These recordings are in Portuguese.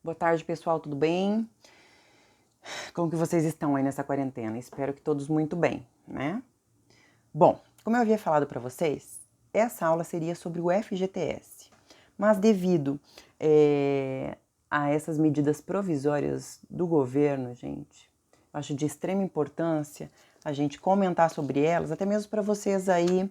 Boa tarde, pessoal, tudo bem? Como que vocês estão aí nessa quarentena? Espero que todos muito bem, né? Bom, como eu havia falado para vocês, essa aula seria sobre o FGTS, mas devido a essas medidas provisórias do governo, gente, acho de extrema importância a gente comentar sobre elas, até mesmo para vocês aí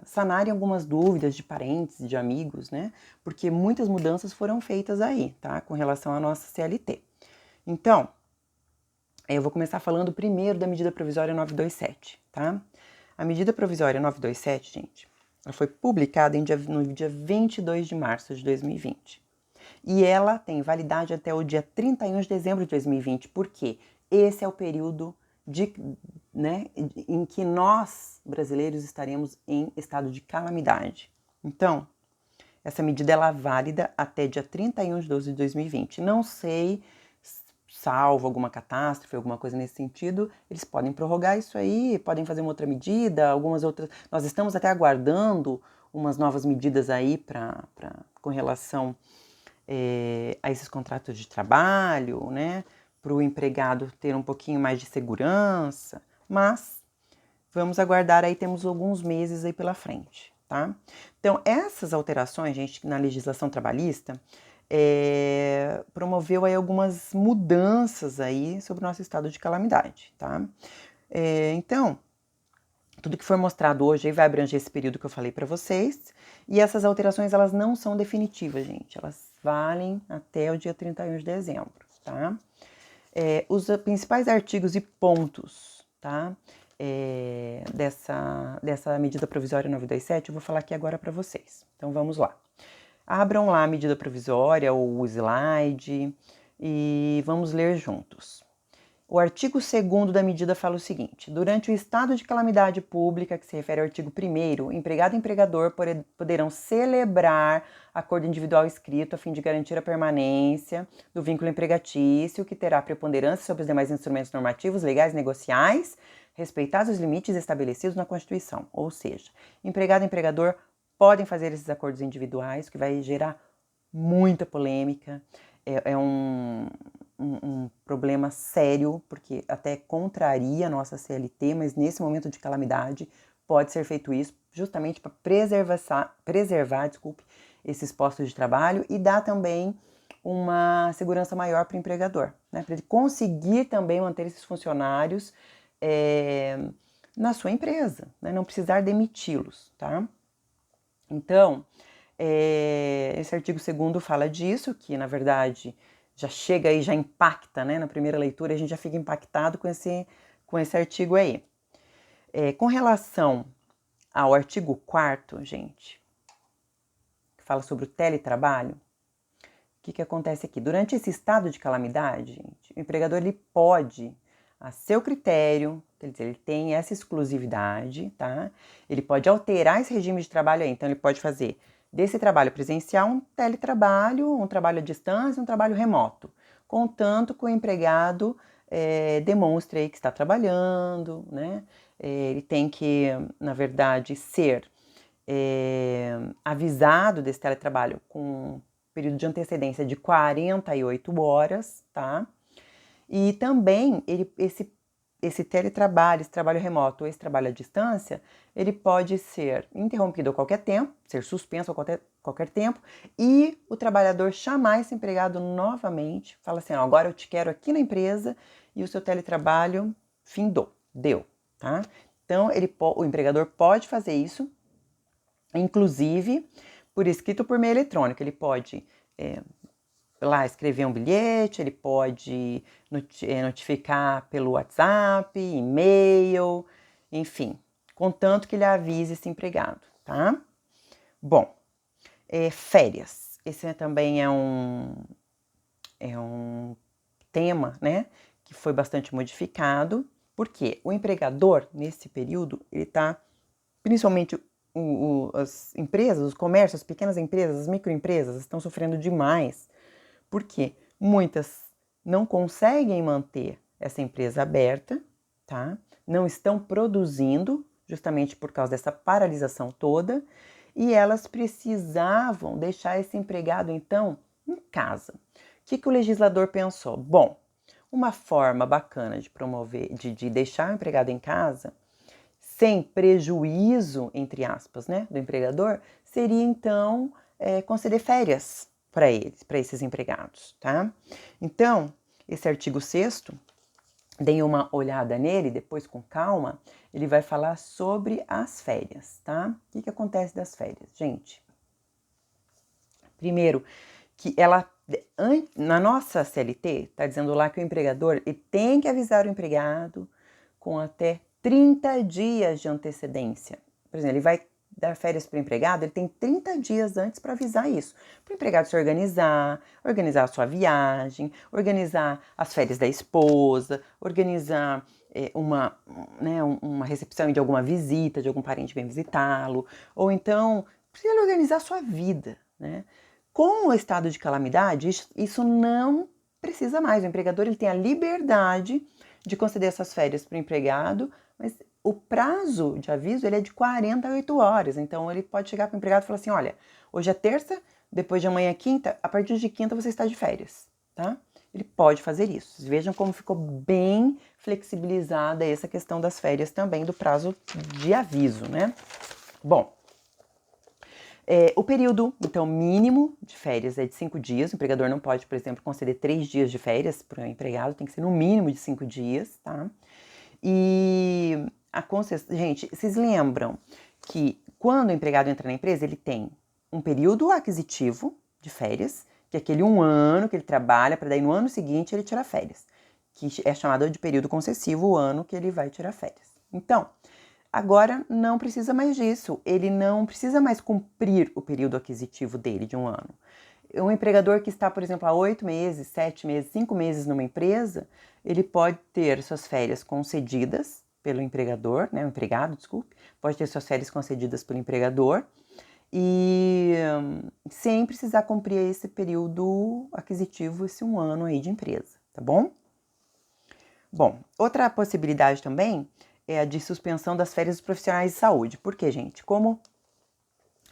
sanarem algumas dúvidas de parentes, de amigos, né? Porque muitas mudanças foram feitas aí, tá? Com relação à nossa CLT. Então, eu vou começar falando primeiro da medida provisória 927, tá? A medida provisória 927, gente, ela foi publicada no dia 22 de março de 2020. E ela tem validade até o dia 31 de dezembro de 2020, porque esse é o período em que nós, brasileiros, estaremos em estado de calamidade. Então, essa medida ela é válida até dia 31 de 12 de 2020. Não sei, salvo alguma catástrofe, alguma coisa nesse sentido, eles podem prorrogar isso aí, podem fazer uma outra medida, algumas outras. Nós estamos até aguardando umas novas medidas aí com relação a esses contratos de trabalho, né? Para o empregado ter um pouquinho mais de segurança, mas vamos aguardar aí, temos alguns meses aí pela frente, tá? Então, essas alterações, gente, na legislação trabalhista, promoveu aí algumas mudanças aí sobre o nosso estado de calamidade, tá? Então, tudo que foi mostrado hoje aí vai abranger esse período que eu falei para vocês, e essas alterações, elas não são definitivas, gente, elas valem até o dia 31 de dezembro, tá? Os principais artigos e pontos, tá? Dessa medida provisória 927, eu vou falar aqui agora para vocês. Então vamos lá. Abram lá a medida provisória ou o slide e vamos ler juntos. O artigo 2º da medida fala o seguinte: durante o estado de calamidade pública, que se refere ao artigo 1º, empregado e empregador poderão celebrar acordo individual escrito a fim de garantir a permanência do vínculo empregatício, que terá preponderância sobre os demais instrumentos normativos, legais e negociais, respeitados os limites estabelecidos na Constituição. Ou seja, empregado e empregador podem fazer esses acordos individuais, que vai gerar muita polêmica. É um problema sério, porque até contraria a nossa CLT, mas nesse momento de calamidade pode ser feito isso justamente para preservar esses postos de trabalho e dar também uma segurança maior para o empregador, né? Para ele conseguir também manter esses funcionários na sua empresa, né? Não precisar demiti-los, tá? Então, esse artigo 2º fala disso, que na verdade já chega aí, já impacta, né? Na primeira leitura a gente já fica impactado com esse artigo aí. Com relação ao artigo 4º, gente, que fala sobre o teletrabalho, o que acontece aqui? Durante esse estado de calamidade, gente, o empregador ele pode, a seu critério, quer dizer, ele tem essa exclusividade, tá? Ele pode alterar esse regime de trabalho aí, então ele pode fazer desse trabalho presencial um teletrabalho, um trabalho à distância, um trabalho remoto, contanto que o empregado demonstre aí que está trabalhando, né? Ele tem que, na verdade, ser avisado desse teletrabalho com período de antecedência de 48 horas, tá? E também esse teletrabalho, esse trabalho remoto ou esse trabalho à distância, ele pode ser interrompido a qualquer tempo, ser suspenso a qualquer tempo, e o trabalhador chamar esse empregado novamente, fala assim, agora eu te quero aqui na empresa e o seu teletrabalho findou, deu, tá? Então, o empregador pode fazer isso, inclusive por escrito ou por meio eletrônico. Ele pode lá escrever um bilhete, ele pode notificar pelo WhatsApp, e-mail, enfim, contanto que ele avise esse empregado, tá? Bom, férias. Esse também é um tema, né, que foi bastante modificado, porque o empregador, nesse período, ele está, principalmente as empresas, os comércios, as pequenas empresas, as microempresas estão sofrendo demais, porque muitas não conseguem manter essa empresa aberta, tá? Não estão produzindo, justamente por causa dessa paralisação toda, e elas precisavam deixar esse empregado, então, em casa. O que o legislador pensou? Bom, uma forma bacana de promover, de deixar o empregado em casa, sem prejuízo, entre aspas, né, do empregador, seria então conceder férias para eles, para esses empregados, tá? Então, esse artigo 6º, deem uma olhada nele, depois com calma, ele vai falar sobre as férias, tá? O que acontece das férias? Gente, primeiro, que ela, na nossa CLT, está dizendo lá que o empregador ele tem que avisar o empregado com até 30 dias de antecedência. Por exemplo, ele vai dar férias para o empregado, ele tem 30 dias antes para avisar isso. Para o empregado se organizar a sua viagem, organizar as férias da esposa, organizar uma recepção de alguma visita, de algum parente vem visitá-lo, ou então precisa ele organizar a sua vida, né? Com o estado de calamidade, isso não precisa mais. O empregador ele tem a liberdade de conceder essas férias para o empregado, mas o prazo de aviso ele é de 48 horas. Então, ele pode chegar para o empregado e falar assim, olha, hoje é terça, depois de amanhã é quinta, a partir de quinta você está de férias, tá? Ele pode fazer isso. Vejam como ficou bem flexibilizada essa questão das férias também, do prazo de aviso, né? Bom, o período, então, mínimo de férias é de 5 dias. O empregador não pode, por exemplo, conceder 3 dias de férias para o empregado, tem que ser no mínimo de 5 dias, tá? E gente, vocês lembram que quando o empregado entra na empresa, ele tem um período aquisitivo de férias, que é aquele 1 ano que ele trabalha, para daí no ano seguinte ele tirar férias, que é chamado de período concessivo, o ano que ele vai tirar férias. Então, agora não precisa mais disso, ele não precisa mais cumprir o período aquisitivo dele de 1 ano. Um empregador que está, por exemplo, há 8 meses, 7 meses, 5 meses numa empresa, ele pode ter suas férias concedidas pelo empregador, né, o empregado, desculpe, pode ter suas férias concedidas pelo empregador e sem precisar cumprir esse período aquisitivo, esse 1 ano aí de empresa, tá bom? Bom, outra possibilidade também é a de suspensão das férias dos profissionais de saúde. Por quê, gente? Como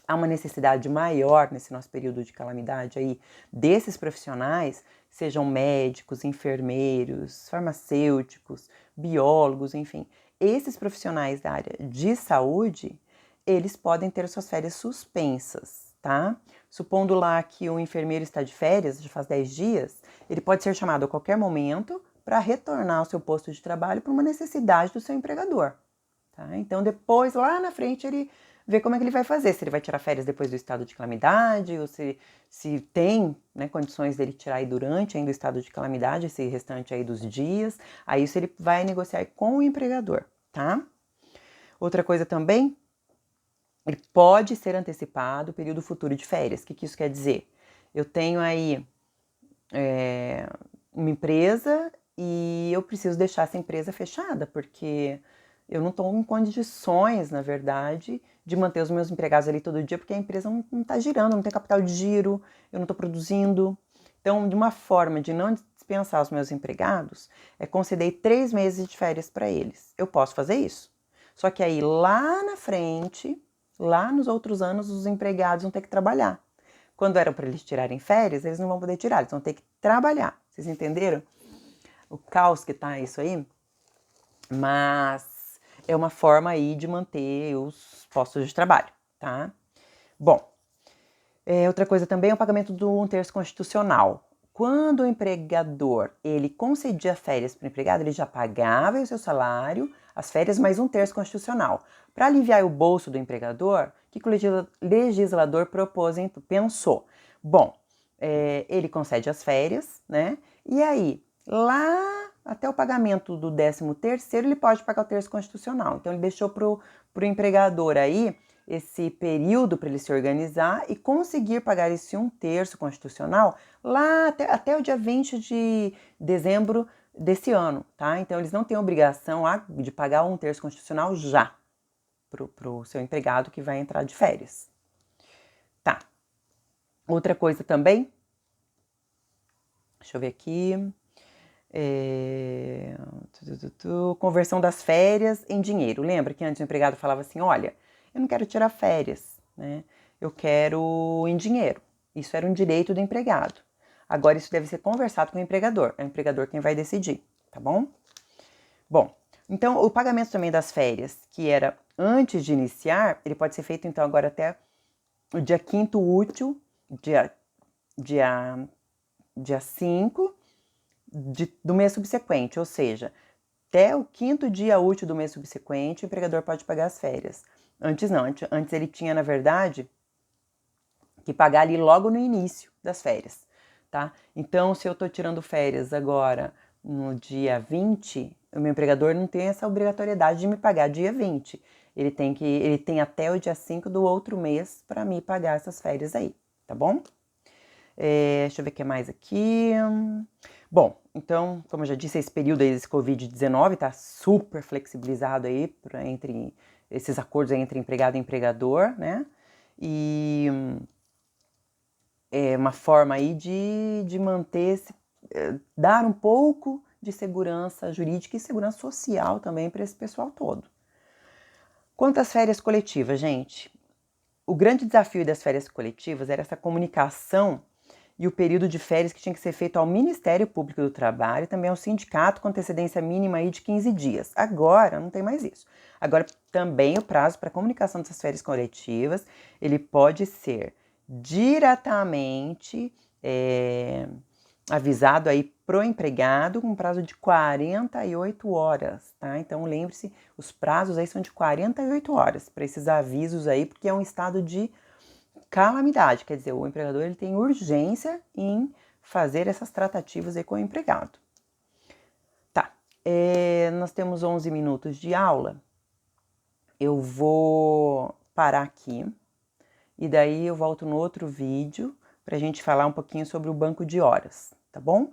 há uma necessidade maior nesse nosso período de calamidade aí desses profissionais, sejam médicos, enfermeiros, farmacêuticos, biólogos, enfim, esses profissionais da área de saúde, eles podem ter suas férias suspensas, tá? Supondo lá que o enfermeiro está de férias, já faz 10 dias, ele pode ser chamado a qualquer momento para retornar ao seu posto de trabalho por uma necessidade do seu empregador, tá? Então, depois, lá na frente, ele vê como é que ele vai fazer, se ele vai tirar férias depois do estado de calamidade, ou se tem, né, condições dele tirar aí durante ainda o estado de calamidade, esse restante aí dos dias, aí isso ele vai negociar com o empregador, tá? Outra coisa também, ele pode ser antecipado o período futuro de férias. O que isso quer dizer? Eu tenho aí uma empresa e eu preciso deixar essa empresa fechada, porque eu não estou em condições, na verdade, de manter os meus empregados ali todo dia, porque a empresa não está girando, não tem capital de giro, eu não estou produzindo. Então, de uma forma de não dispensar os meus empregados, é conceder 3 meses de férias para eles. Eu posso fazer isso. Só que aí, lá na frente, lá nos outros anos, os empregados vão ter que trabalhar. Quando eram para eles tirarem férias, eles não vão poder tirar, eles vão ter que trabalhar. Vocês entenderam? O caos que tá isso aí? Mas é uma forma aí de manter os postos de trabalho, tá? Bom, outra coisa também é o pagamento do 1/3 constitucional. Quando o empregador, ele concedia férias para o empregado, ele já pagava o seu salário, as férias, mais 1/3 constitucional. Para aliviar o bolso do empregador, o que o legislador pensou? Bom, ele concede as férias, né? E aí, lá até o pagamento do 13º, ele pode pagar o 1/3 constitucional. Então, ele deixou para o empregador aí esse período para ele se organizar e conseguir pagar esse 1/3 constitucional lá até o dia 20 de dezembro desse ano, tá? Então, eles não têm obrigação de pagar o 1/3 constitucional já para o seu empregado que vai entrar de férias. Tá. Outra coisa também, deixa eu ver aqui, conversão das férias em dinheiro. Lembra que antes o empregado falava assim, olha, eu não quero tirar férias, né? Eu quero em dinheiro. Isso era um direito do empregado. Agora isso deve ser conversado com o empregador quem vai decidir, tá bom? Bom, então o pagamento também das férias, que era antes de iniciar, ele pode ser feito então agora até o dia 5º útil, dia 5 do mês subsequente, ou seja, até o 5º dia útil do mês subsequente, o empregador pode pagar as férias. Antes não, antes ele tinha, na verdade, que pagar ali logo no início das férias, tá? Então, se eu tô tirando férias agora no dia 20, o meu empregador não tem essa obrigatoriedade de me pagar dia 20. Ele tem até o dia 5 do outro mês para me pagar essas férias aí, tá bom? Deixa eu ver o que mais aqui. Bom, então, como eu já disse, esse período aí desse Covid-19 tá super flexibilizado aí entre esses acordos aí entre empregado e empregador, né? E é uma forma aí de manter, dar um pouco de segurança jurídica e segurança social também para esse pessoal todo. Quanto às férias coletivas, gente, o grande desafio das férias coletivas era essa comunicação e o período de férias que tinha que ser feito ao Ministério Público do Trabalho e também ao sindicato com antecedência mínima aí de 15 dias. Agora não tem mais isso. Agora também o prazo para comunicação dessas férias coletivas, ele pode ser diretamente avisado aí pro empregado com prazo de 48 horas, tá? Então lembre-se, os prazos aí são de 48 horas para esses avisos aí, porque é um estado de calamidade, quer dizer, o empregador ele tem urgência em fazer essas tratativas aí com o empregado. Tá, nós temos 11 minutos de aula, eu vou parar aqui e daí eu volto no outro vídeo para a gente falar um pouquinho sobre o banco de horas, tá bom?